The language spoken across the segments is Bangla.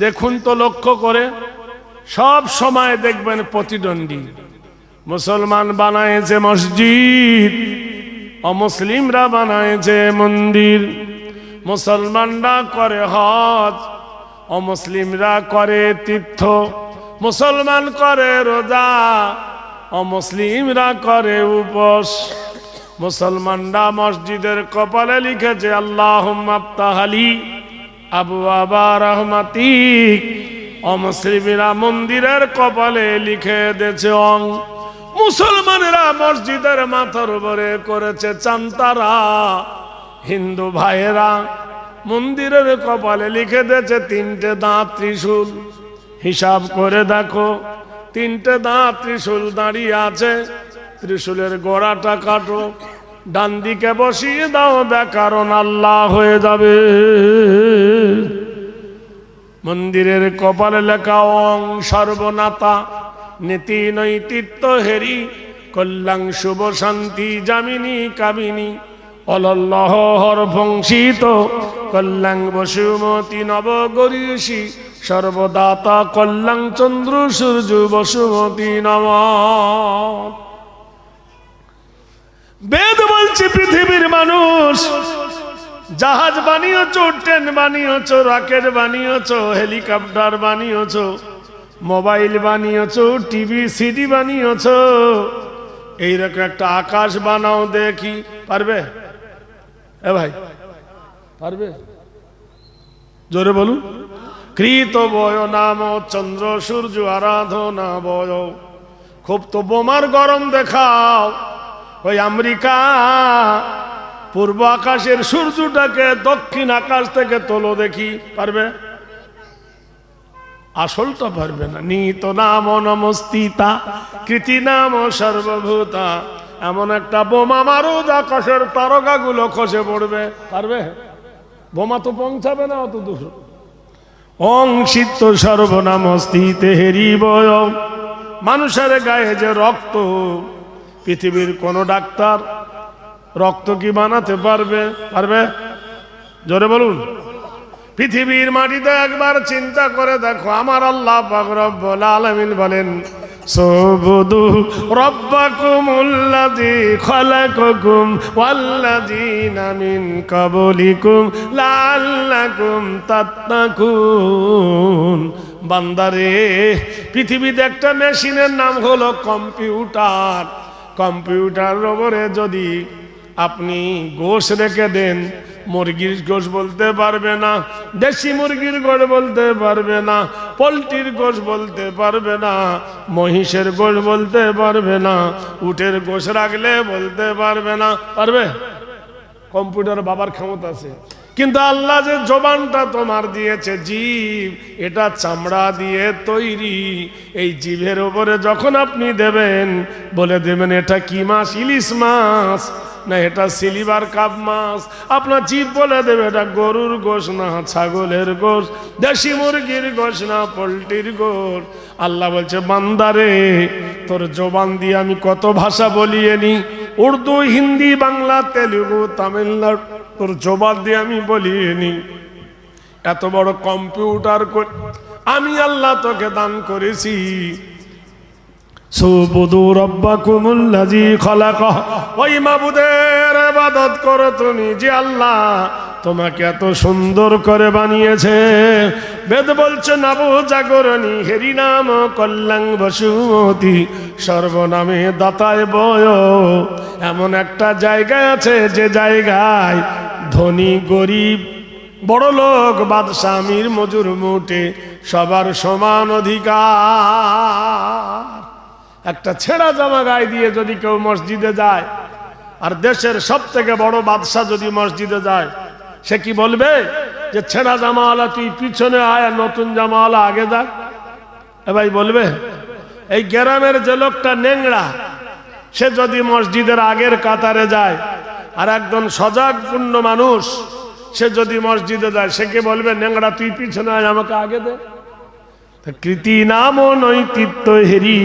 দেখুন তো লক্ষ্য করে, সব সময় দেখবেন প্রতিদ্বন্দ্বী। মুসলমান বানায়েছে মসজিদ, অমুসলিমরা বানায়েছে মন্দির। মুসলমানরা করে হজ, অমুসলিমরা করে তীর্থ। মুসলমান করে রোজা, অমুসলিমরা করে উপোস। মুসলমানরা মসজিদের কপালে লিখেছে আল্লাহুম্মা আফতাহলি আবওয়াবা রাহমাতিক, অমুসলিমরা মন্দিরের কপালে লিখে দিয়েছে অং। মুসলমানেরা মসজিদের মাথার উপরে করেছে চান্তারা, হিন্দু ভাইয়েরা মন্দিরের কপালে লিখে দিয়েছে 3টে দাঁত ত্রিশূল। হিসাব করে দেখো, 3টে দাঁত ত্রিশূল দাঁড়িয়ে আছে, ত্রিশূলের গোড়াটা কাটো, ডান দিকে বসিয়ে দাও, ব্যাকরণ আল্লাহ হয়ে যাবে। মন্দিরের কপালে লেখা অং সর্বনাতা, নীতি নৈতিত্য হেরি, কল্যাণ শুভ শান্তি জামিনী কামিনী, অলল্লহ হর ভংসিত, কল্যাণ বসুমতী নব গরীষী, সর্বদাতা কল্যাণ চন্দ্র সূর্য বসুমতী নমঃ। বেদ বলছে পৃথিবীর মানুষ জাহাজ বানিয়েছো, ট্রেন বানিয়েছো, রকেট বানিয়েছো, হেলিকপ্টার বানিয়েছো, মোবাইল বানিয়েছো, টিভি সিডি বানিয়েছো, এইরকম একটা আকাশ বানাও দেখি, পারবে? এ ভাই পারবে? জোরে বলুন। কৃত বয় নাম চন্দ্র সূর্য আরাধনা বয়। খুব তো বোমার গরম দেখাও, ওই আমেরিকা পূর্ব আকাশের সূর্যটাকে দক্ষিণ আকাশ থেকে তোলো দেখি, পারবে? আসলটা পারবে না। নিত নাম নমস্তিতা, কৃতি নাম সর্বভূতা, এমন একটা বোমা মারো আকাশের তারকাগুলো খসে পড়বে, পারবে? বোমা তো পৌঁছাবে না অত দূর। অংশিত সর্বনামস্তিতে হেরিবয়। মানুষের গায়ে যে রক্ত, পৃথিবীর কোন ডাক্তার রক্ত কি বানাতে পারবে? পারবে? জোরে বলুন। পৃথিবীর মাটিতে একবার চিন্তা করে দেখো, আমার আল্লাহ পাক রব্বুল আলামিন বলেন সুবুদু রাব্বাকুমুল্লাযী খালাকাকুম ওয়াল্লাযীনা মিন ক্বাবলিকুম লাআল্লাকুম তাত্তাকুন। বান্দারে, পৃথিবীতে একটা মেশিনের নাম হলো কম্পিউটার। কম্পিউটারের উপরে যদি আপনি গোশ রেখে দেন, মুরগির গোশ বলতে পারবে না, দেশি মুরগির গোশ বলতে পারবে না, পোলট্রির গোশ বলতে পারবে না, মহিষের গোশ বলতে পারবে না, উটের গোশ রাখলে বলতে পারবে না, পারবে? কম্পিউটার বাবার ক্ষমতা আছে। কিন্তু আল্লাহ যে জবানটা তোমার দিয়েছে, জিভ, এটা চামড়া দিয়ে তৈরি। এই জিভের উপরে যখন আপনি দেবেন, বলে দেবেন এটা কি মাছ, ইলিশ মাছ না এটা সিলভার কাপ মাছ, আপনার জিভ বলে দেবে এটা গরুর গোশ না ছাগলের গোশ, দেশি মুরগির গোশ না পোলট্রির গোশ। আল্লাহ বলছে বান্দারে, তোর জবান দিয়ে আমি কত ভাষা বলিয়ে নি, উর্দু, হিন্দি, বাংলা, তেলুগু, তামিলনাড়ু, তোর জবান দিয়ে আমি বলিয়ে নি। এত বড় কম্পিউটার আমি আল্লাহ তোকে দান করেছি। সুবুদু রাব্বাকুমুল্লাযী খালাকা, ওই মাবুদের ইবাদত করো তুমি যে আল্লাহ তোমাকে এত সুন্দর করে বানিয়েছে। বেদ বলছে নব জাগরণী হেরি নাম কল্যাণ বসুমতী, সর্বনামে দাতায় বয়। এমন একটা জায়গায় আছে যে জায়গায় ধনী গরিব, বড় লোক, বাদশা, আমির, মজুর, মুটে সবার সমান অধিকার। একটা ছেঁড়া জামা গায়ে দিয়ে যদি কেউ মসজিদে যায়, আর দেশের সব থেকে বড় বাদশা যদি মসজিদে যায়, সে কি বলবে যে ছেঁড়া জামাওয়ালা তুই পিছনে আয়, নতুন জামাওয়ালা আগে যাক? এ ভাই বলবে? এই গ্রামের যে লোকটা নেংড়া, সে যদি মসজিদের আগের কাতারে যায়, আর একজন সজাগপূর্ণ মানুষ সে যদি মসজিদে যায়, সে কি বলবে নেংড়া তুই পিছনে আয়, আমাকে আগে দে? কৃতি নাম নৈতিত্য হেরি,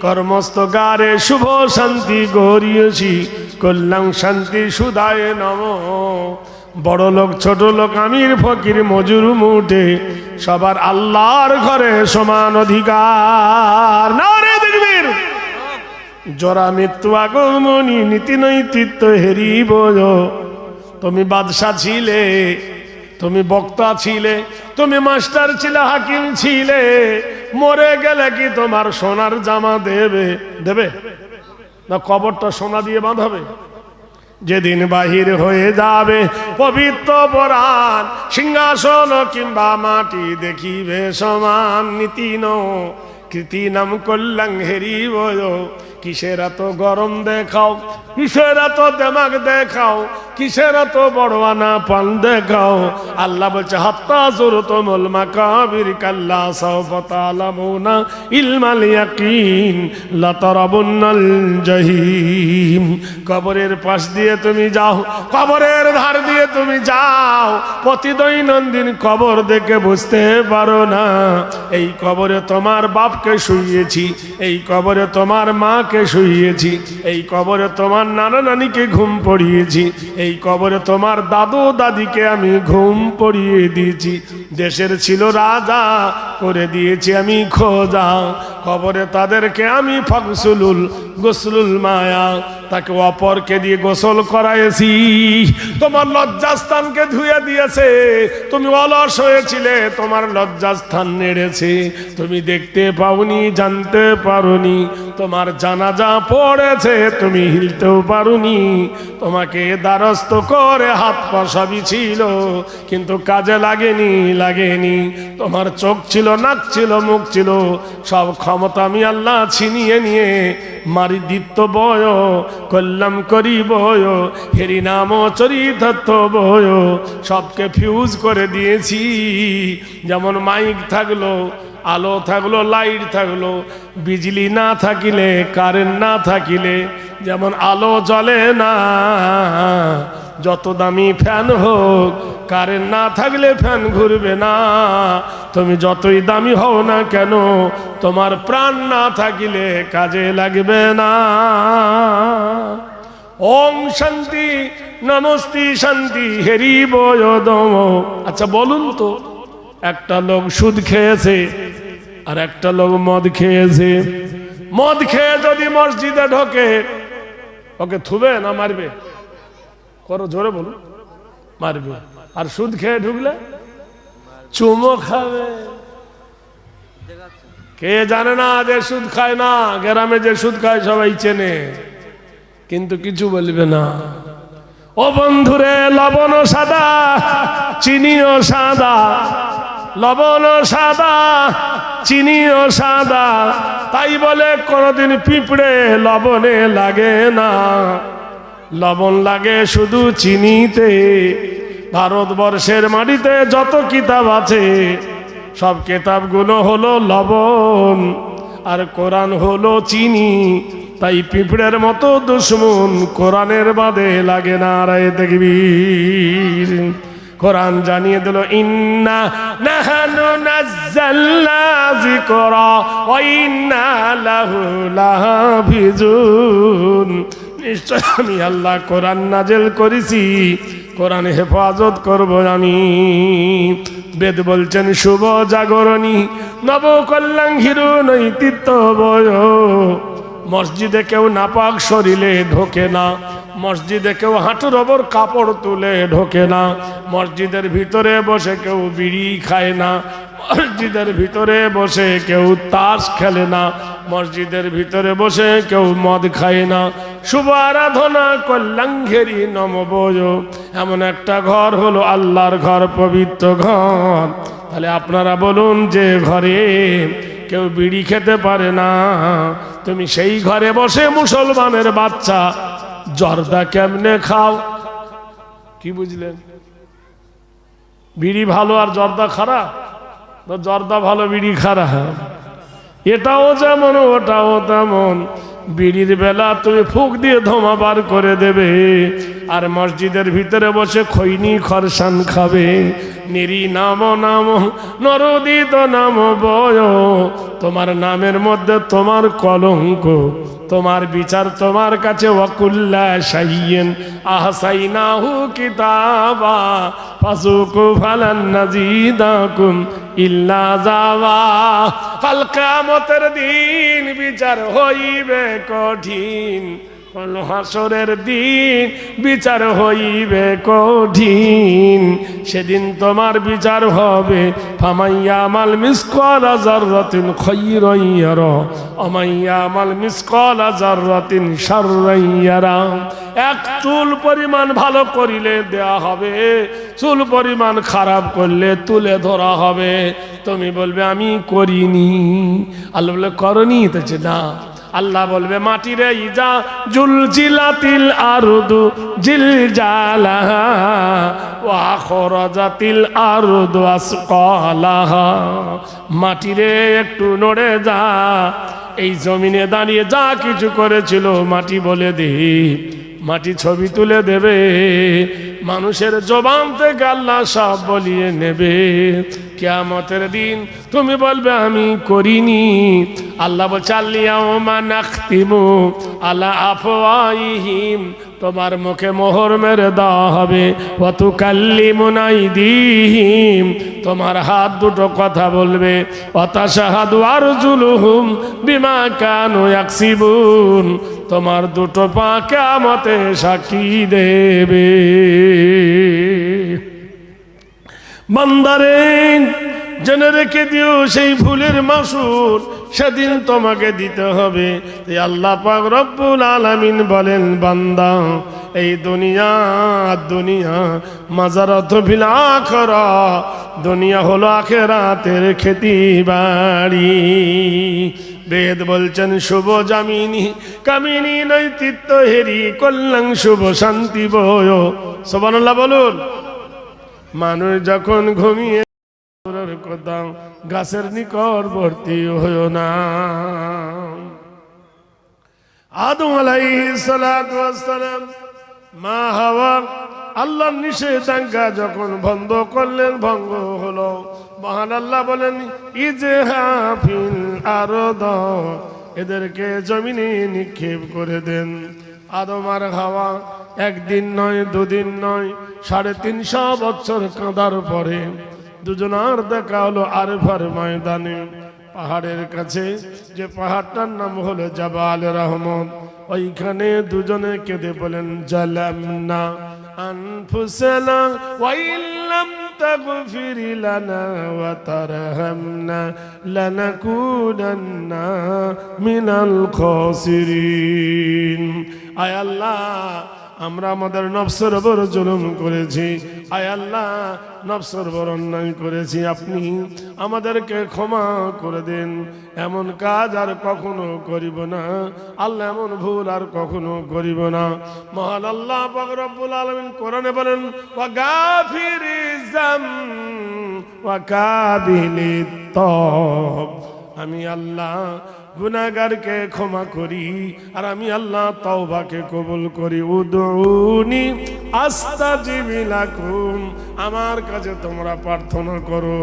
কর্মস্তগারে শুভ শান্তি গরিয়সী, কল্যাণ শান্তি সুধায় নম। বড় লোক, ছোট লোক, আমির, ফকির, মজুর, মুটে সবার আল্লাহর ঘরে সমান অধিকার। নারে দেখবীর জরা মৃত্যু আগমনী নীতি নৈতিত্ব হেরিব। তুমি বাদশা ছিলে, তুমি বক্তা ছিলে, তুমি মাস্টার ছিলে, হাকিম ছিলে, মরে গেলে কি তোমার সোনার জামা দেবে? দেবে না কবরটা সোনা দিয়ে বাঁধাবে? যেদিন বাহির হয়ে যাবে পবিত্র পরাণ, সিংহাসন কিংবা মাটি দেখিবে সমান। নীতি ন কৃতি নাম কল্যাণ হেরিব। কিসের এত গরম দেখাও, কিসের এত দেমাগ দেখাও, কিসের এত বড় আনা পান দেখাও? আল্লাহ বলছে হাত্তা জুরতুমুল মাকাবির কাল্লা সাওফা তা'লামুনা ইলমাল ইয়াকিন লাতারাবুন্নাল জাহিম। কবরের পাশ দিয়ে তুমি যাও, কবরের ধার দিয়ে তুমি যাও, প্রতিদৈনন্দিন কবর দেখে বুঝতে পারো না এই কবরে তোমার বাপকে শুইয়েছি, এই কবরে তোমার মাকে শুইয়েছি, এই কবরে তোমার নানা নানিকে ঘুম পড়িয়েছি, এই কবরে তোমার দাদু দাদিকে আমি ঘুম পড়িয়ে দিয়েছি। দেশের ছিল রাজা, করে দিয়েছি আমি খোদা। কবরে তাদেরকে আমি ফাগসুলুল গোসলুল মায়া, তাকে অপরকে দিয়ে গোসল করাইছি। তোমার লজ্জাস্থানকে ধুয়ে দিয়েছে, তুমি অলস হয়েছিলে, তোমার লজ্জাস্থান নেড়েছে, তুমি দেখতে পাওনি, জানতে পারোনি। তোমার জানাজা পড়েছে, তুমি হিলতেও পারোনি। তোমাকে দ্বারস্থ করে হাত পা সবই ছিল, কিন্তু কাজে লাগেনি, লাগেনি। তোমার চোখ ছিল, নাক ছিল, মুখ ছিল, সব ক্ষমতা আমি আল্লাহ ছিনিয়ে নিয়ে মারি দিত্য বয় কল্যাণ করি বয় হেরি নাম চরিতার্থ বয় সবকে ফিউজ করে দিয়েছি। যেমন মাইক থাকলো, আলো থাকলো, লাইট থাকলো, বিজলি না থাকিলে, কারেন্ট না থাকিলে যেমন আলো জ্বলে না, যত দামি ফ্যান হোক কারেন্ট না থাকলে ফ্যান ঘুরবে না। তুমি যতই দামি হও না কেন, তোমার প্রাণ না থাকিলে কাজে লাগবে না। ওম শান্তি নমস্তি শান্তি হেরি বয়দম। আচ্ছা বলুন তো, একটা লোক সুদ খেয়েছে আর একটা লোক মদ খেয়েছে, মদ খেয়ে যদি মসজিদে ঢোকে ওকে থুবে না মারবে? করো জোরে বলুন। মারবে। আর সুদ খেয়ে ঢুকলে চুমো খাবে। কে জানে না যে সুদ খায় না? গ্রামে যে সুদ খায় সবাই চেনে, কিন্তু কিছু বলবে না। ও বন্ধুরে, লবণ সাদা, চিনিও সাদা, লবণ সাদা, চিনিও সাদা, তাই বলে কোনদিন পিঁপড়ে লবণে লাগে না। লবণ লাগে শুধু চিনিতে। ভারতবর্ষের মাটিতে যত কিতাব আছে সব কিতাবগুলো হলো লবণ, আর কোরআন হলো চিনি। তাই পিঁপড়ের মতো দুশ্মন কোরআনের বাদে লাগে না। রায় তাকবীর। কোরআন জানিয়ে দিল ইন্না নাহনু নাযালনা যিকরা ওয়া ইন্না লাহু লাহাফিজুন। নিশ্চয় আমি আল্লাহ কোরআন নাজেল করেছি, কোরআন হেফাজত করব আমি। বেদ বলছেন শুভ জাগরণী নব কল্যাণ হিরো নৈতিত্ব বয়। মসজিদে কেউ নাপাক শরীরে ঢোকে না, মসজিদে কেউ হাঁটুর ওপর কাপড় তুলে ঢোকে না, মসজিদের ভিতরে বসে কেউ বিড়ি খায় না, মসজিদের ভিতরে বসে কেউ তাস খেলে না, মসজিদের ভিতরে বসে কেউ মদ খায় না। শুভ আরাধনা কল্যাণ ঘেরি নমবয়। এমন একটা ঘর হলো আল্লাহর ঘর, পবিত্র ঘর। তাহলে আপনারা বলুন, যে ঘরে কেউ বিড়ি খেতে পারে না, তুমি সেই ঘরে বসে মুসলমানের বাচ্চা জর্দা কেমনে খাও? কি বুঝলেন? বিড়ি ভালো আর জর্দা খারাপ? জর্দা ভালো, বিড়ি খারাপ। এটাও যেমন ওটাও তেমন। বিড়ির বেলা তুমি ফুক দিয়ে ধোঁয়া বার করে দেবে, আর মসজিদের ভিতরে বসে খৈনি খরসান খাবে। নিরি নাম নাম নরোদিত নাম বয়, তোমার নামের মধ্যে তোমার কলঙ্ক, তোমার বিচার তোমার কাছে। ওয়াকুল্লা শাইইন আহসাইনাহু কিতাবা ফাসুকু ফালান নাজিদাকুম ইল্লা যাওয়া। কাল কিয়ামতের দিন বিচার হইবে কঠিন, হাসরের দিন বিচার হইবে কঠিন, সেদিন তোমার বিচার হবে। ফামাইয়ামাল মিসকালা যাররাতিন খায়রান ইয়ারা ওমাইয়ামাল মিসকালা যাররাতিন শাররান ইয়ারা। এক চুল পরিমাণ ভালো করিলে দেয়া হবে, চুল পরিমাণ খারাপ করলে তুলে ধরা হবে। তুমি বলবে আমি করিনি, আল্লাহ বলে করনি, তো না। আল্লাহ বলবে মাটিরে ইজা জুলজিলাতিল আরদু জিলজালাহা ওয়া আখরাজাতিল আরদু আসকালাহা। মাটিরে একটু নড়ে যা, এই জমিনে দাঁড়িয়ে যা কিছু করেছিল মাটি বলে দে। মাটি ছবি তুলে দেবে, মানুষের জবান থেকে আল্লাহ সব বলিয়ে নেবে। কিয়ামতের দিন তুমি বলবে আমি করিনি। আল্লাহ বলছে আল-ইয়াউমা নাখতিমু আলা আফওয়াহিহিম, তোমার মুখে মোহর মেরে দেওয়া হবে। ওয়া তুকাল্লিমুনা আইদিহিম, তোমার হাত দুটো কথা বলবে। ওয়া তাশহাদু আরজুলুহুম বিমা কানু ইয়াকসিবুন, তোমার দুটো পা কিয়ামতে সাক্ষী দেবে। বান্দারে জেনে রেখে দিও, সেই ভুলের মাসুল সেদিন তোমাকে দিতে হবে। আল্লাহ পাক রব্বুল আলামিন বলেন, বান্দা এই দুনিয়া মাজারাত ফিল আখিরা, দুনিয়া হলো আখিরাতের খেতি বাড়ি। বেদ বলছেন শুভ জামিনী কামিনী নৈতিত্য হেরি কল্যাণ শুভ শান্তি বয়। সুবহানাল্লাহ বলুন। মানুষ যখন ঘুমিয়ে কথা গাছের নিকটবর্তী হইও না। আদম আলাইহিস সালাতু ওয়াস সালাম মা হাওয়া আল্লাহর নিষেধাজ্ঞা যখন বন্ধ করলেন, ভঙ্গ হলো। মহান আল্লাহ বলেন ইজহাফিল আরদ, এদেরকে জমিনে নিক্ষেপ করে দেন। আদম আর হাওয়া একদিন নয়, দুদিন নয়, 350 বছর কাঁদার পরে দুজনার দেখা হলো আরফার ময়দানে, পাহাড়ের কাছে। যে পাহাড়টার নাম হলো জাবাল রহমত। ওইখানে দুজনে কেঁদে বলেন জালামনা আনফুসানা ওয়া ইল্লাম তাগফির লানা ওয়া তারহামনা লানাকুনান্না মিনাল খাসিরিন। আয় আল্লাহ, আমরা আমাদের নফসের উপর জুলুম করেছি। আয় আল্লাহ, নফসের উপর অন্যায় করেছি, আপনি আমাদেরকে ক্ষমা করে দেন। এমন কাজ আর কখনো করিব না আল্লাহ, এমন ভুল আর কখনো করিব না। মহান আল্লাহ পাক রব্বুল আলামিন কোরআনে বলেন ওয়া গাফিরিজ যামব ওয়া কাবিলিত তওব, আমি আল্লাহ গুনাহগারকে ক্ষমা করি আর আমি আল্লাহ তওবাকে কবুল করি। উদউনি আস্তাজিব লাকুম, আমার কাছে তোমরা প্রার্থনা করো।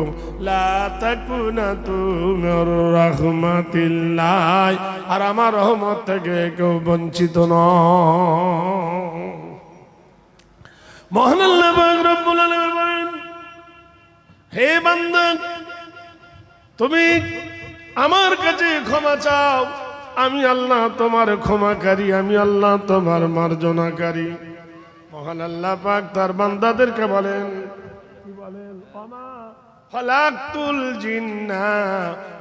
লা তাকুনাতু মির রাহমাতিল্লাহ, আর আমার রহমত থেকে কেউ বঞ্চিত নয়। মহান আল্লাহ পাক রব্বুল আলামিন বলেন, হে বান্দা তুমি আমার কাছে ক্ষমা চাও, আমি আল্লাহ তোমার ক্ষমাকারী, আমি আল্লাহ তোমার মার্জনাকারী। মহান আল্লাহ পাক তার বান্দাদেরকে বলেন, কি বলেন? ওমা খালাকতুল জিন্না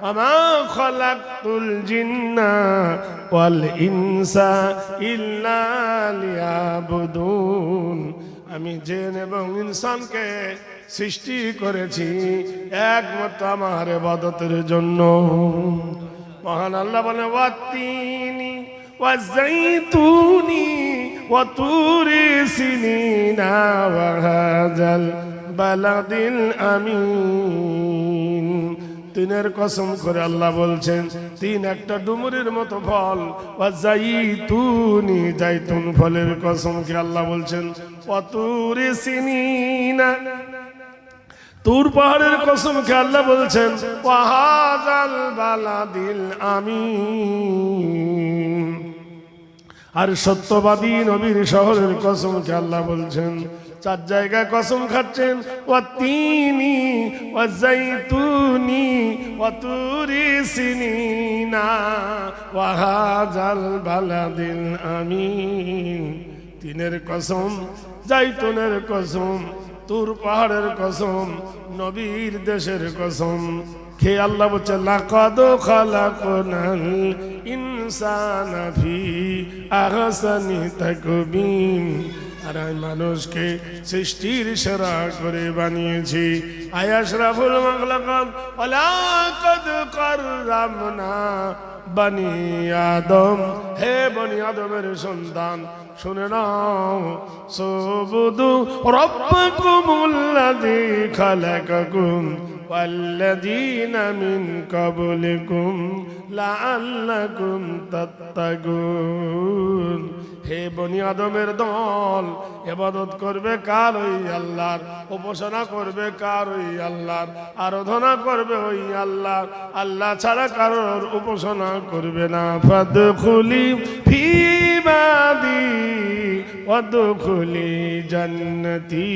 ওমা খালাকতুল জিন্না ওয়াল ইনসা ইল্লা লিয়াবুদুন, আমি জিন এবং ইনসানকে সৃষ্টি করেছি একমাত্র আমার ইবাদতের জন্য। মহান আল্লাহ বলেন ওয়াত্তিনি ওয়াজাইতুনি ওয়া তুরি সিনিনা ওয়া হাযাল বালাদিল আমিন। তিনের কসম করে আল্লাহ বলছেন, তিন একটা ডুমুরের মতো ফল। ওয়াজাইতুনি, জাইতুন ফলের কসম করে আল্লাহ বলছেন। ওয়া তুরি সিনিনা, তুর পাহাড়ের কসম খেয়ে আল্লাহ বলছেন ওয়াহাদাল বালাদিল আমিন। আর সত্যবাদী নবীর শহরের কসম খেয়ে আল্লাহ বলছেন, চার জায়গায় কসম খাচ্ছেন ওয়াতিনি ওয়াজাইতুনি ওয়াতুরি সিনিনা ওয়াহাদাল বালাদিল আমিন। তিনের কসম, জাইতুনের কসম, তুর পাহাড়ের কসম, নবীর দেশের কসম খেয়ে আল্লাহ বলছে লাকাদ খালাকনাল ইনসানা ফি আহসানি তাকবীম। আর আমি মানুষকে সৃষ্টির সেরা করে বানিয়েছি। আয়াশরাফুল মাখলুকাত ওয়ালাকাদ কাররামনা বনি আদম। হে বনি আদমের সন্তান, শুনে নাও, সুবুদু রাব্বাকুমুল্লাযী খালাকাকুম ওয়াল্লাযীনা মিন ক্বাবলিকুম লাআল্লাকুম তাত্তাকুন। হে বনি আদমের দল, ইবাদত করবে কার? ওই আল্লাহর। উপাসনা করবে কার? ওই আল্লাহর। আরাধনা করবে ওই আল্লাহর। আল্লাহ ছাড়া কারোর উপাসনা করবে না। ফাদখুলি ফি ইবাদি ওয়াদখুলি জান্নাতি।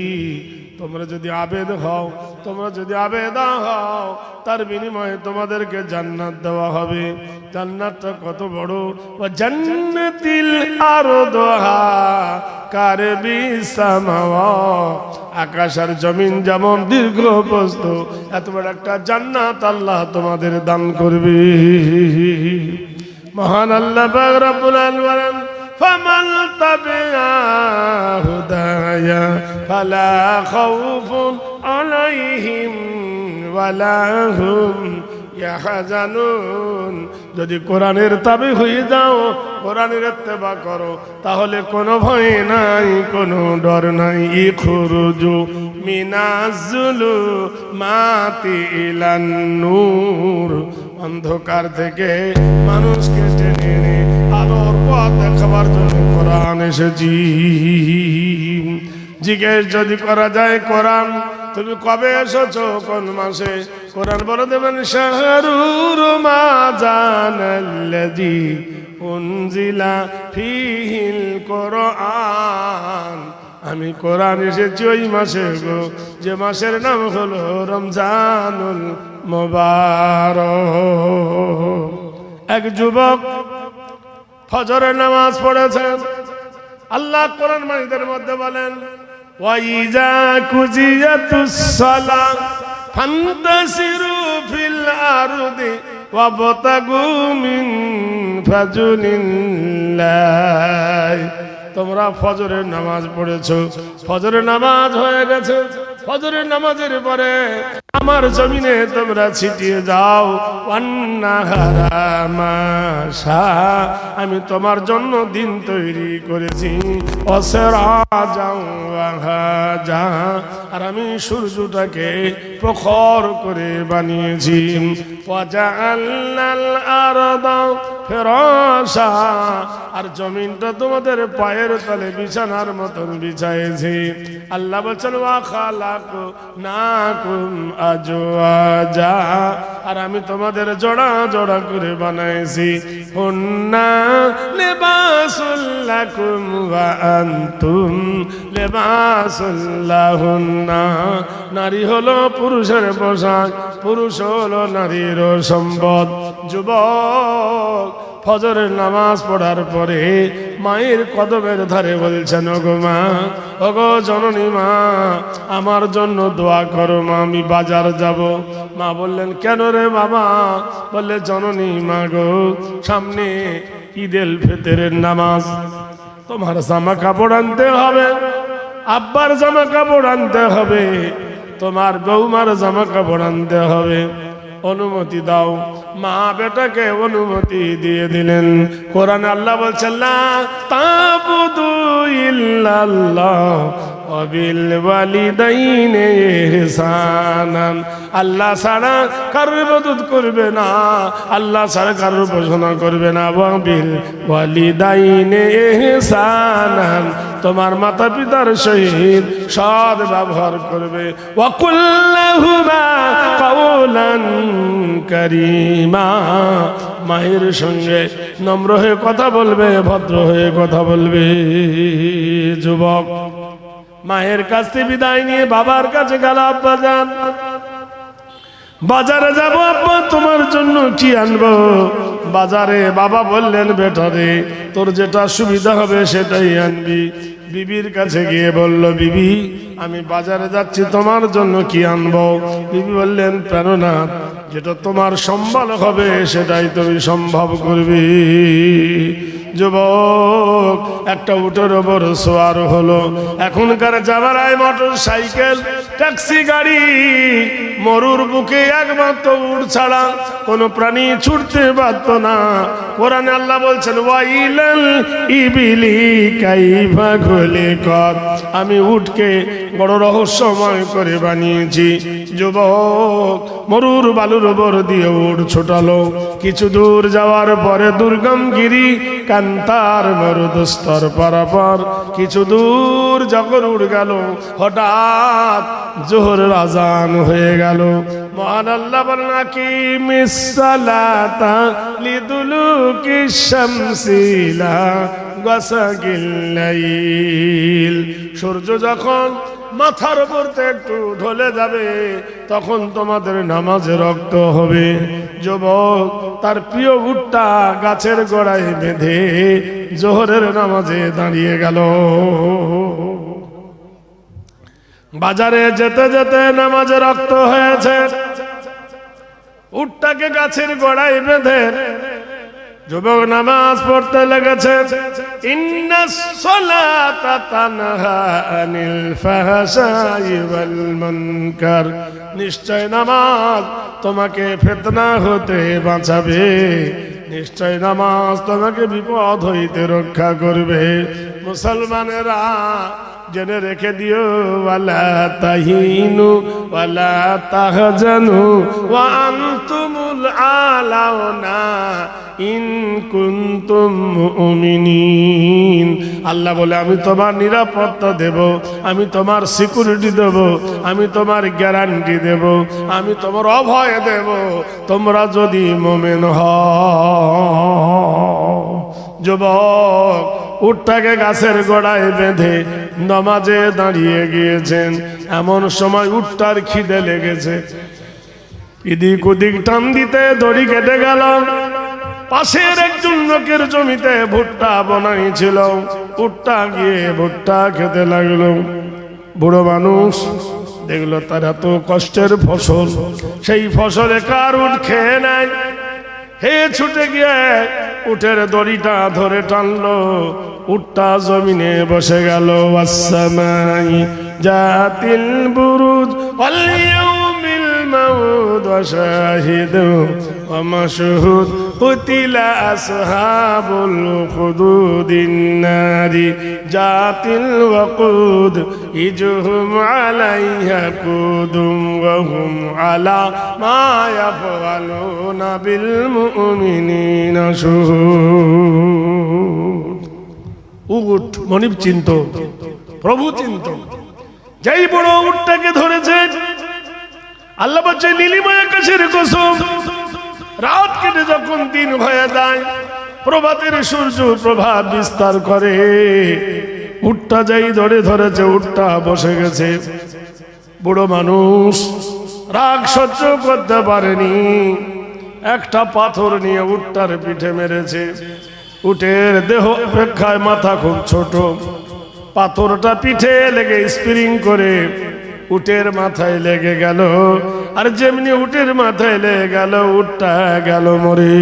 তোমরা যদি আবেদ হও, তোমরা যদি আবেদা হও, তার বিনিময়ে তোমাদেরকে জান্নাত দেওয়া হবে। জান্নাতটা কত বড়! ওয়া জান্নাতিল আরদুহা কারবিস সামাওয়াত। আকাশ আর জমিন যেমন দীর্ঘ প্রস্থ, এত বড় একটা জান্নাত আল্লাহ তোমাদের দান করবে। মহান আল্লাহ পাক রব্বুল আলামিন ফামান তাবিআ হুদায়া ফালা খাউফুন আলাইহিম ওয়ালা হুম ইয়াহজানুন। যদি কোরআনের তাবে হয়ে যাও, কোরআনের ইত্তেবা করো, তাহলে কোনো ভয় নাই, কোনো ডর নাই। ইখরুজু মিনাজ যুলুমাতি ইলান নূর। অন্ধকার থেকে মানুষকে টেনে এনে আলোর পথ দেখাবার জন্য কোরআন এসেছি। জিজ্ঞেস যদি করা যায়, কোরআন তুমি কবে এসেছো, কোন মাসে? কোরআন বলে দেবেন শাহরুর রমাজানাল্লাযী উনজিলা ফীহিল কোরআন। আমি কোরআন এসেছি ওই মাসে গো, যে মাসের নাম হলো রমজানুল মুবারক। এক যুবক ফজরের নামাজ পড়েছেন। আল্লাহ কোরআন মাজিদের মধ্যে বলেন ওয়াইজা কুজিয়াতুস সালাহ ফান্তাসিরু ফিল আরদি ওয়াবতাগু মিন ফাজলিল্লাহ। তোমরা ফজরের নামাজ পড়েছো, ফজরের নামাজ হয়ে গেছে, ফজরের নামাজের পরে আমার জমিনে তোমরা ছিটিয়ে যাও। ওয়ান্নাহারা মাশা, আমি তোমার জন্য দিন তৈরি করেছি। অসরাজাও ওয়াহাজা, আর আমি সূর্যটাকে প্রখর করে বানিয়েছি। ওয়াজআলনাল আরদা ফিরাশা, আর জমিনটা তোমাদের পায়ের তলে বিছানার মতন বিছাইছি। আল্লাহ বলছেন ওয়া খালাকনাকুম আজওয়াজা, আর আমি তোমাদের জোড়া জোড়া করে বানাইছি। হুন্না লিবাসুল লাকুম ওয়া আনতুম লিবাসুল লাহুন্না। নারী হলো পুরুষের পোশাক, পুরুষ হলো নারীর সম্পদ। যুবক ফজরের নামাজ পড়ার পরে মায়ের কদমের ধারে বলছেন ওগো মা, ওগো জননী মা, আমার জন্য দোয়া করো মা, আমি বাজার যাব। মা বললেন কেন রে বাবা? বললে জননী মা গো, সামনে ঈদুল ফিতরের নামাজ, তোমার জামা কাপড় আনতে হবে, আব্বার জামা কাপড় আনতে হবে, তোমার বৌমার জামা কাপড় আনতে হবে, অনুমতি দাও। মা বেটাকে অনুমতি দিয়ে দিলেন। কোরআনে আল্লাহ বলছেন লা তাবুদু ইল্লাল্লাহ ওয়াবিল ওয়ালিদাইনি ইহসানান। আল্লাহ ছাড়া কারোর ইবাদত করবে না, আল্লাহ ছাড়া কারোর উপাসনা করবে না। ওয়াবিল ওয়ালিদাইনি ইহসানান, তোমার মাতা পিতার সহিত সৎ ব্যবহার করবে। ওয়া কুল লাহুমা কাওলান কারীমা, মায়ের সঙ্গে নম্র হয়ে কথা বলবে, ভদ্র হয়ে কথা বলবে। যুবক মায়ের কাছ থেকে বিদায় নিয়ে বাবার কাছে গেল। আব্বা যান, বাজারে যাব আব্বা, তোমার জন্য কি আনবো? বাজারে বাবা বললেন, বেটা রে, তোর যেটা সুবিধা হবে সেটাই আনবি। বিবির কাছে গিয়ে বলল, বিবি আমি বাজারে যাচ্ছি, তোমার জন্য কি আনবো? বিবি বললেন, প্রাণনাথ, যেটা তোমার সম্ভব হবে সেটাই তুমি সম্ভব করবে। যুবক একটা উটের ওপর সোয়ার হলো। এখনকার জামানায় মোটর সাইকেল, ট্যাক্সি গাড়ি, মরুর বুকে একমাত্র উট ছাড়া কোনো প্রাণী ছুটতে পারত না। কোরআনে আল্লাহ বলছেন, ওয়াইলাল ইবিলি কাইফা খুলিকাত, আমি উটকে বড় রহস্যময় করে বানিয়েছি। যুবক মরুর বালুর ওপর দিয়ে উট ছোটালো। কিছু দূর যাওয়ার পরে দুর্গম গিরি কান্তার মরুদস্তর পারাপার কিছু দূর যখন উড়ে গেল, হঠাৎ জোহরের আজান হয়ে গেল। মহান আল্লাহ বলেন, আকিমিস সালাতা লিদুলুকিশ শামসি ইলা গাসাকিল লাইল, সূর্য যখন মাথার উপর থেকে একটু ঢলে যাবে তখন তোমাদের নামাজে রক্ত হবে। যুবক তার প্রিয় উটটা গাছের গোড়ায় বেঁধে জোহরের নামাজে দাঁড়িয়ে গেল। বাজারে যেতে যেতে নামাজে রক্ত হয়েছে, উটটাকে গাছের গোড়ায় বেঁধে যুবক নামাজ পড়তে লেগেছে। ইন্নাস সালাতা তানহা আনিল ফাহশাই ওয়াল মুনকার, নিশ্চয় নামাজ তোমাকে ফিতনা হতে বাঁচাবে, নিশ্চয় নামাজ তোমাকে বিপদ হইতে রক্ষা করবে। মুসলমানেরা জেনে রেখে দিও, ওয়ালা তাহিনু ওয়ালা তাহজানু ওয়া আনতুমুল আলাউনা ইন কুনতুম মুমিনিন। আল্লাহ বলে, আমি তোমার নিরাপত্তা দেব, আমি তোমার সিকিউরিটি দেব, আমি তোমার গ্যারান্টি দেব, আমি তোমার অভয় দেব, তোমরা যদি মুমিন হও। যুবক উটটাকে গাছের গোড়ায় বেঁধে নামাজে দাঁড়িয়ে গিয়েছেন। এমন সময় উটটার খিদে লেগেছে, এদিক ওদিক টান দিতে দড়ি কেটে গেল। পাশের একজন লোকের জমিতে ভুট্টা বানাইছিল, উটটা গিয়ে ভুট্টা খেতে লাগলো। বুড়ো মানুষ দেখলো তার এত কষ্টের ফসল, সেই ফসলে কার উট খেয়ে নেয়। হে ছুটে গিয়ে উটের দড়িটা ধরে টানলো, উটটা জমিনে বসে গেল। ওয়াসসামাই জাতিল বুরুজ ওয়াল ইয়াউমিল মাউদ ওয়া শাহিদু ওয়া মাশহুদ কুতিলা আসহাবুল খুদুদিন নারি জাতিল ওয়াকুদ ইজহুম আলাইহা কুদুম ওয়া হুম আলা মা ইয়াফআলুনা বিল মুমিনিনা শুহুদ। উট মনিব চিন্ত, প্রভু চিন্ত। যেই বড় উটটাকে ধরেছে, আল্লাহ বলছে, নীলিময় আকাশের কসম, রাত কেটে যখন দিন হয়ে যায়, প্রভাতের সূর্য প্রভাত বিস্তার করে, উটটা যাই ধরে ধরেছে, উটটা বসে গেছে। বুড়ো মানুষ রাগ সহ্য করতে পারেনি, একটা পাথর নিয়ে উটটার পিঠে মেরেছে। উটের দেহ অপেক্ষায় মাথা খুব ছোট, পাথরটা পিঠে লেগে স্প্রিং করে উটের মাথায় লেগে গেল। আর যেমনি উটের মাথায় লেগে গেল, উটটা গেল মরে।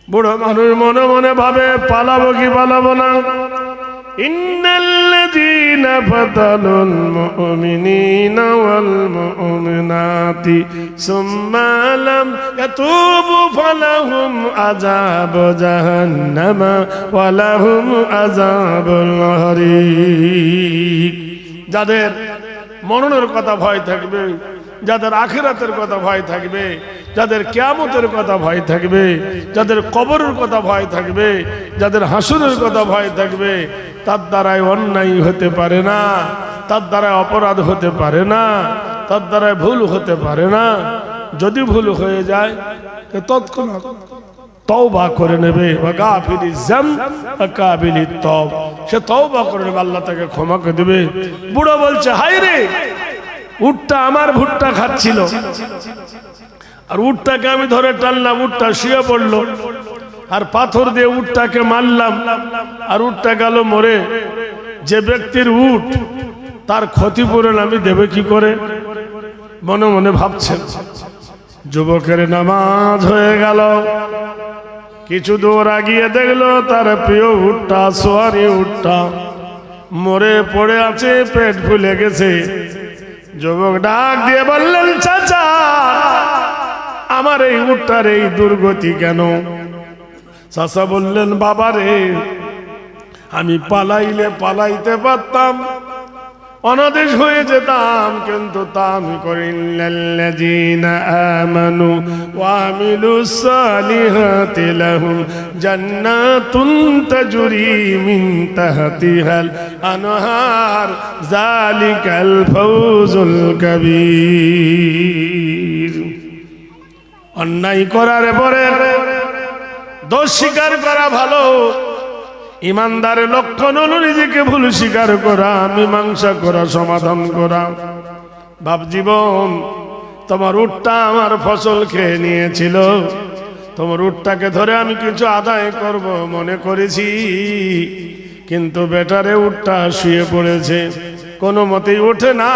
বুড়ো মানুষ মনে মনে ভাবে, পালাবো কি পালাবো না। ইন্নাল্লাযী الذين فتنوا المؤمنين والمؤمنات ثم لم يتوبوا فلهم عذاب جهنم ولهم عذاب الحريق। যাদের মরণের কথা ভয় থাকবে, যাদের আখিরাতের কথা ভয় থাকবে, যাদের কিয়ামতের কথা ভয় থাকবে, যাদের কবরের কথা ভয় থাকবে, যাদের হাসুরের কথা ভয় থাকবে, তার দ্বারাই অন্যায় হতে পারে না, তার দ্বারাই অপরাধ হতে পারে না, তার দ্বারাই ভুল হতে পারে না। যদি ভুল হয়ে যায় তৎক্ষণাৎ তওবা করে নেবে। সে তওবা করে নেবে, আল্লাহ তাকে ক্ষমা করে দেবে। বুড়ো বলছে, হায় রে, উটটা আমার ভুট্টা খাচ্ছিল, আর উটটাকে আমি ধরে টানলাম, উটটা শুয়ে পড়লো, আর পাথর দিয়ে উটটাকে মারলাম, আর উটটা গেল মরে। যে ব্যক্তির উট, তার ক্ষতিপূরণ আমি দেবে কি করে? মনে মনে ভাবছেন। যুবকের নামাজ হয়ে গেল, কিছু দূর আগিয়ে দেখলো তার প্রিয় উটটা, সোয়ারি উটটা মরে পড়ে আছে, পেট ফুলে গেছে। যুবক ডাক দিয়ে বললেন, চাচা, আমার এই উটটার এই দুর্গতি কেন? চাচা বললেন, বাবা রে, আমি পালাইলে পালাইতে পারতাম, অনাদেশ হয়ে যেতাম, কিন্তু তা আমি করিল্লাযীনা আমানু ওয়া আমিলুস সালিহাতি লাহুম জান্নাতুন তাজরি মিন তাহতিহাল আনহার যালিকাল ফাওজুল কাবীর। অন্যায় করার পরে দোষ স্বীকার করা ভালো। ইমানদারের লক্ষণ হলো নিজেকে ভুল স্বীকার করা, মীমাংসা করা, সমাধান করা। বাপ জীবন, তোমার উটটা আমার ফসল খেয়ে নিয়েছিল, তোমার উটটাকে ধরে আমি কিছু আদায় করব মনে করেছি, কিন্তু বেটারে উটটা শুয়ে পড়েছে, কোনো মতেই ওঠে না।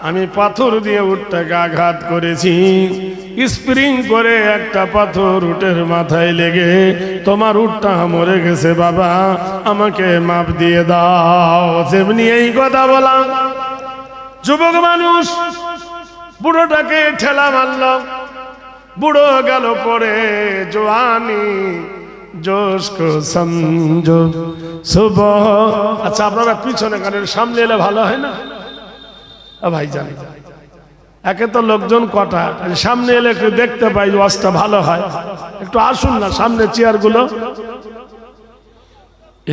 আমি পাথর দিয়ে উটটাকে আঘাত করেছি, স্প্রিং করে একটা পাথর উটের মাথায় লেগে তোমার উটটা মরে গেছে। বাবা, আমাকে মাপ দিয়ে দাও। যেমনি এই কথা বলা, যুবক মানুষ বুড়োটাকে ঠেলা মারল, বুড়ো গেল পরে। জওয়ানি জোশ কো সমঝো সুবহ। আচ্ছা, আপনারা পিছনে গানের সামনে এলে ভালো হয় না ভাই? জানি একে তো লোকজন কটা, সামনে এলে একটু দেখতে পাই, ওয়াজটা ভালো হয়। একটু আসুন না সামনে, চেয়ার গুলো।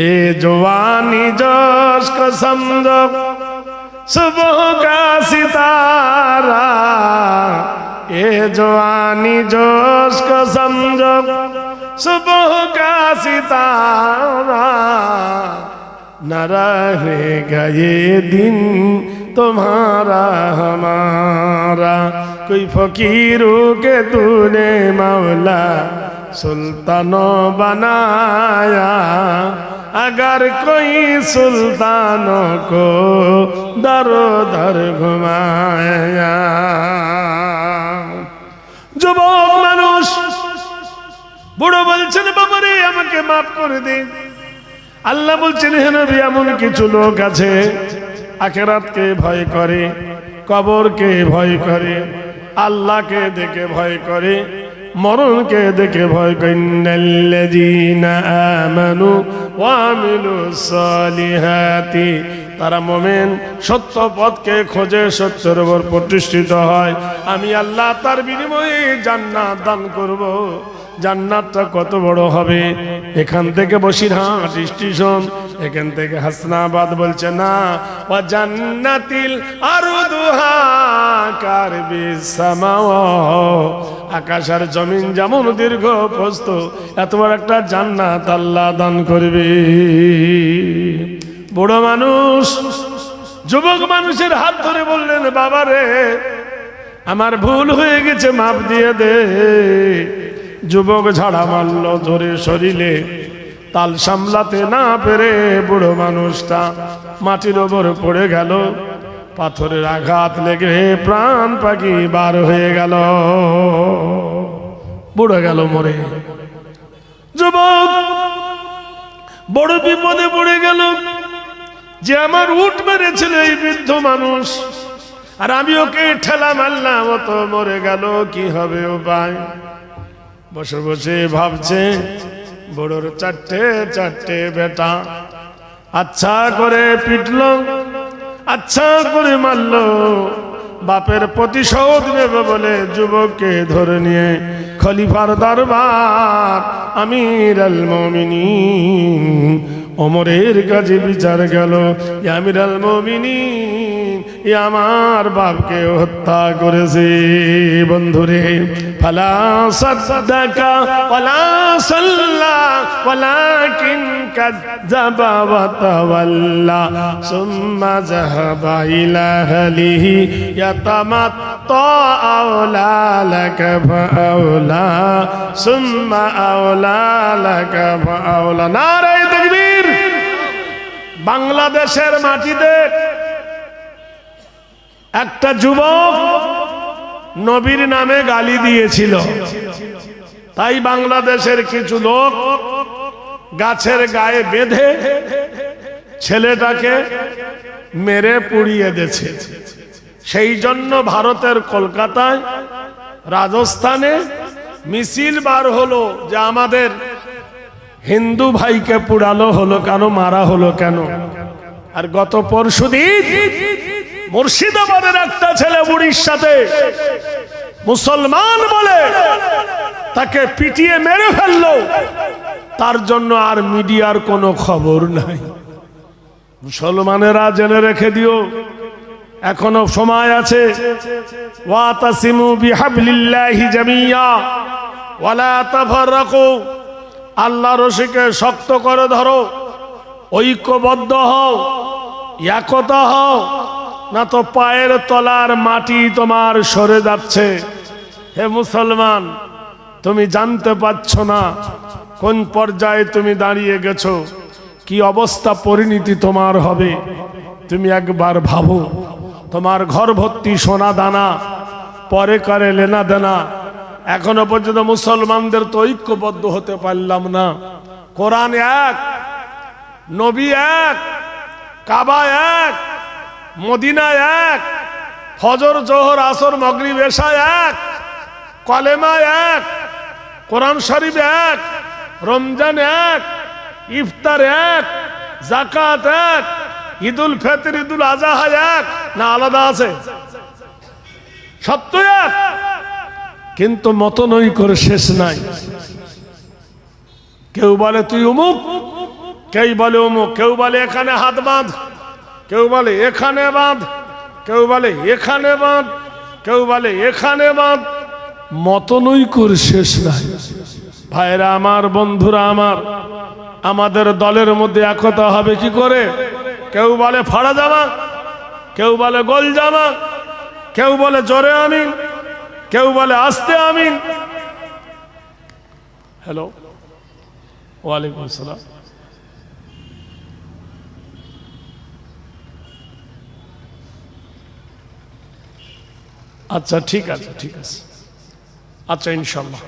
এ জওয়ানি জোশ কো সমঝো সুবহ কা সিতারা, এ জওয়ানি জোশ কো সমঝো সুবহ কা সিতারা, না रहेगा ये दिन तुम्हारा हमारा, कोई फकीरों के तूने मौला सुल्तानों बनाया, अगर कोई सुल्तानों को दरो दर घुमाया। যুবক মানুষ বুড়ো বলছেন, বাবা রে, আমাকে মাফ করে দিন। আল্লাহ বলছেন, হে নবী, এমন কিছু লোক আছে আখিরাতকে ভয় করে, কবরকে ভয় করে, আল্লাহকে দেখে ভয় করে, মরণকে দেখে ভয় করে। ইন্নাল্লাযীনা আমানু ওয়া আমিলুস সালিহাতি, তারা মুমিন, সত্য পথকে খোঁজে, সত্যের উপর প্রতিষ্ঠিত হয়। আমি আল্লাহ তার বিনিময়ে জান্নাত দান করব। জান্নাতটা কত বড় হবে! এখান থেকে বসিরহাট স্টেশন, এখান থেকে হাসনাবাদ বলছে না, ওয়া জান্নাতিল আরদুহা কারবিস সামাওয়াত, আকাশ আর জমিন যেমন দীর্ঘ প্রস্থ, এত বড় একটা জান্নাত আল্লাহ দান করবে। বুড়ো মানুষ যুবক মানুষের হাত ধরে বললেন, বাবা রে, আমার ভুল হয়ে গেছে, মাপ দিয়ে দে। যুবক ঝাড়া মারল ধরে শরীরে, তাল সামলাতে না পেরে বুড়ো মানুষটা মাটির ওপর পড়ে গেল। পাথরের আঘাত লেগে প্রাণ পাখি বার হয়ে গেল, বুড়ো গেল মরে। যুবক বড় বিপদে পড়ে গেল। যে আমার উট মেরেছিল এই বৃদ্ধ মানুষ, আর আমি ওকে ঠেলা মারলাম, ও তো মরে গেল, কি হবে উপায়? বসে বসে ভাবছে, বড়োর চারটে চারটে বেটা, আচ্ছা করে পিটলো, আচ্ছা করে মারলো, বাপের প্রতিশোধ নেবে বলে যুবককে ধরে নিয়ে খলিফার দরবার আমির আল মুমিনিন ওমরের কাছে বিচার গেল। আমির আল মুমিনিন, এ আমার বাপকে হত্যা করেছে। বন্ধুরে, ফালা সাদ্দাকা ওয়ালা সাল্লা ওয়ালাকিন কাযাবা ওয়া তাওয়াল্লা সুম্মা যাহাবা ইলা আহলিহি ইয়াতামাত্তা আওলা লাকা ফাআওলা সুম্মা আওলা লাকা ফাআওলা। নারে তাকবীর। বাংলাদেশের মাটিতে একটা যুবক নবীর নামে গালি দিয়েছিল, তাই বাংলাদেশের কিছু লোক গাছের গায়ে বেঁধে ছেলেটাকে মেরে পুড়িয়ে দিয়েছে। সেই জন্য ভারতের কলকাতায়, রাজস্থানে মিছিল বার হলো যে আমাদের হিন্দু ভাইকে পুড়ালো হলো কেন, মারা হলো কেন। আর গত পরশুদিন মুর্শিদাবাদের একটা ছেলে উড়িষ্যাতে মুসলমান বলে তাকে পিটিয়ে মেরে ফেললো, তার জন্য আর মিডিয়ার কোনো খবর নাই। মুসলমানেরা জেনে রেখে দিও, এখনো সময় আছে। ওয়াতাসিমু বিহাবলিল্লাহি জামিয়া ওয়ালা তাফাররাকু, আল্লাহর রশিকে শক্ত করে ধরো, ঐক্যবদ্ধ হও, একতা হও, না তো পায়ের তলার মাটি তোমার সরে যাচ্ছে। হে মুসলমান, তুমি জানতে পারছো না কোন পর্যায়ে তুমি দাঁড়িয়ে গেছো, কি অবস্থা পরিণতি তোমার হবে। তুমি একবার ভাবো, তোমার ঘর ভর্তি সোনা দানা, পরে করে লেনা দেনা। এখনো পর্যন্ত মুসলমানদের তো ঐক্যবদ্ধ হতে পারলাম না। কোরআন এক, নবী এক, কাবা এক, মদিনা এক, ফজর জোহর আসর মাগরিব এশা এক, কলেমা এক, কোরআন শরীফ এক, রমজান এক, ইফতার এক, যাকাত এক, ঈদুল ফিতর ঈদুল আযহা এক, না আলাদা আছে? সব তো এক, কিন্তু মতনৈক্যের শেষ নাই। কেউ বলে তুই অমুক, কেউ বলে অমুক, কেউ বলে এখানে হাত বাঁধ, কেউ বলে এখানে বাঁধ, কেউ বলে এখানে বাঁধ, কেউ বলে এখানে বাঁধ। মতনৈক্যের শেষ নাই। ভাইরা আমার, বন্ধুরা আমার, আমাদের দলের মধ্যে একতা হবে কি করে? কেউ বলে ফাড়া জামা, কেউ বলে গোল জামা, কেউ বলে জোরে আমিন, কেউ বলে আস্তে আমিন। হ্যালো, ওয়ালাইকুম আসসালাম। আচ্ছা ঠিক আছে, ঠিক আছে, আচ্ছা ইনশাল্লাহ।